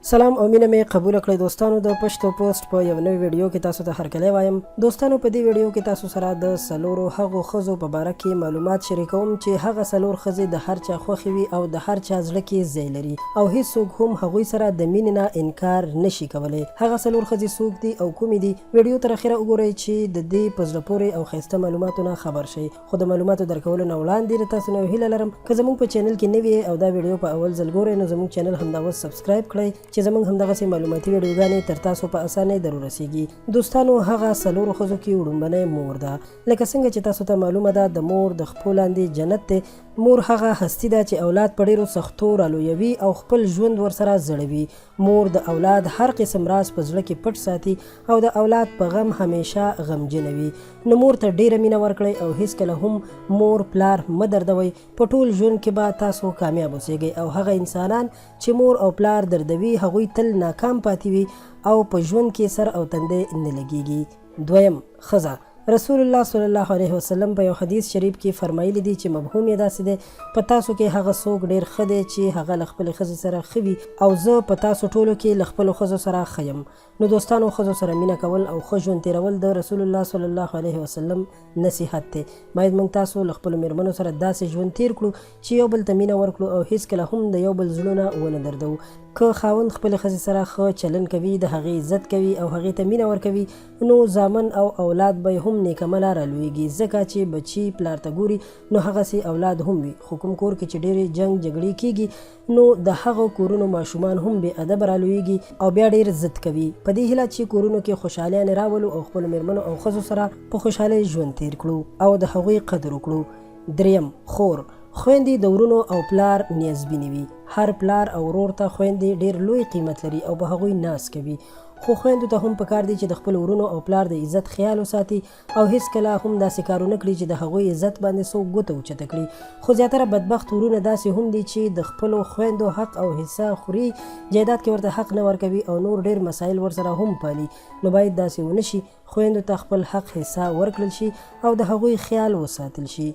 سلام او مینه مې قبول کړئ دوستانو د پښتو پوسټ په یو نوې ویډیو کې تاسو ته هرکلی وایم. دوستانو په دې ویډیو کې تاسو سره د څلورو هغو ښځو په باره کې معلومات شریکوم چې هغه څلور ښځې د هر چا خوښې وي او د هر چا زړه کې ځای لري او هیڅوک هم هغوی سره د مینې نه انکار نشي کولی. هغه څلور ښځې څوک دي او کومې دي؟ ویډیو تر اخره وګورئ چې د دې په زړه پورې او ښایسته معلوماتو نه خبر شئ. خو د معلوماتو درکولو نه وړاندې تاسو نه هیله لرم که زموږ په چینل کې نوي او دا ویډیو په اول ځل ګورئ نو زموږ چینل همدا اوس سبسکرایب کړئ چې زموږ همدغسې معلوماتي ویډیوګانې تر تاسو په اسانۍ در ورسیږي. دوستانو هغه څلورو ښځو کې وړومبنۍ مور ده. لکه څنګه چې تاسو ته معلومه ده د مور د خپو لاندې جنت دی. مور هغه هستي ده چې اولاد په ډیرو سختو رالویوي او خپل ژوند ورسره زړوي. مور د اولاد هر قسم راز په زړه کې پټ ساتي او د اولاد په غم همیشه غمجنه وي. نو مور ته ډیره مینه ورکړئ او هیڅکله هم مور پلار مه دردوئ. په ټول ژوند کې به تاسو کامیاب اوسیږئ او هغه انسانان چې مور او پلار دردوي هغوی تل ناکام پاتې وي او په ژوند کې سر او تندی نه لګیږي. دویم، ښځه. رسول الله صلی الله علیه وسلم په یو حدیث شریف کې فرمایلی دی چې مفهوم یې داسې دی په تاسو کې هغه څوک ډیر ښه دی چې هغه له خپلې ښځې سره ښه وي او زه په تاسو ټولو کې له خپلو ښځو سره ښه یم. نو دوستانو ښځو سره مینه کول او ښه ژوند تیرول د رسول الله صلی الله علیه وسلم نصیحت دی. باید موږ تاسو له خپلو میرمنو سره داسې ژوند تیر کړو چې یو بل ته مینه ورکړو او هیڅکله هم د یو بل زړونه ونه دردوو. که خاوند خپلې ښځې سره ښه چلند کوي د هغې عزت کوي او هغې ته مینه ورکوي نو زامن او اولاد به هم نیکمله رالویږي ځکه چې بچي پلار ته ګوري نو هغسې اولاد هم وي. خو کوم کور کې چې ډېرې جنګ جګړې کیږي نو د هغو کورونو ماشومان هم بې ادبه رالویږي او بیا ډېر ضد کوي. په دې هیله چې کورونو کې خوشحالیانې راولو او خپلو میرمنو او ښځو سره په خوشحالۍ ژوند تیر کړو او د هغوی قدر وکړو. دریم، خور. خویندې د ورونو او پلار نیازبینې وي. هر پلار او ورور ته خویندې ډېر لوی قیمت لري او په هغوی ناز کوي. خو خویندو ته هم پکار دی چې د خپل ورونو او پلار د عزت خیال وساتي او هیڅکله هم داسې کارونه کړي چې د هغوی عزت باندې څوک ګوته اوچته کړي. خو زیاتره بدبخت ورونه داسې هم دي چې د خپلو خویندو حق او حصه خوري، جایداد کې ورته حق نه ورکوي او نور ډېر مسایل ورسره هم پالي. نو باید داسې ونه شي. خویندو ته خپل حق حصه ورکړل شي او د هغوی خیال وساتل شي.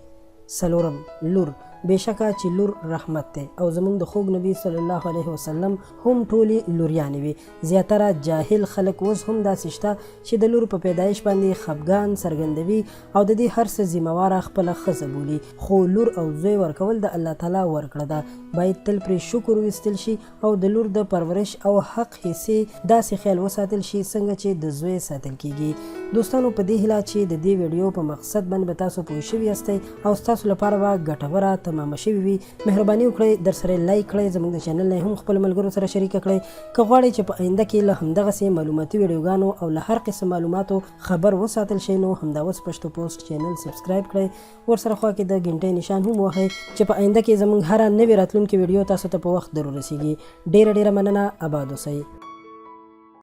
څلورم، لور. بېشکه چې لور رحمت دی او زموږ د خوږ نبي صلی الله علیه وسلم هم ټولې لوریانې وي. زیاتره جاهل خلک اوس هم داسې شته چې د لور په پیدایش باندې خفګان څرګندوي او د دې هر څه ذمهواره خپله ښځه بولي. خو لور او زوی ورکول د الله تعالی ورکړه ده. باید تل پرې شکر ویستل شي او د لور د پرورش او حق حصې داسې خیال وساتل شي څنګه چې د زوی ساتل کیږي. دوستانو په دې هیله چې د دې ویډیو په مقصد باندې به تاسو پوه شوي یاستئ او ستاسو لپاره به ګټوره تمامه شوي وي. مهرباني وکړئ در سره لایک کړئ، زموږ د چینل نه هم خپل ملګرو سره شریکه کړئ. که غواړئ چې په آینده کې له همدغسې معلوماتي ویډیوګانو او له هر قسم معلوماتو خبر وساتل شئ نو همدا اوس پښتو پوسټ چینل سبسکرایب کړئ. ورسره خوا کې د ګنټۍ نشان هم وهئ چې په آینده کې زموږ هره نوې راتلونکې ویډیو تاسو ته په وخت در ورسیږي. ډېره ډېره مننه. آباد اوسئ.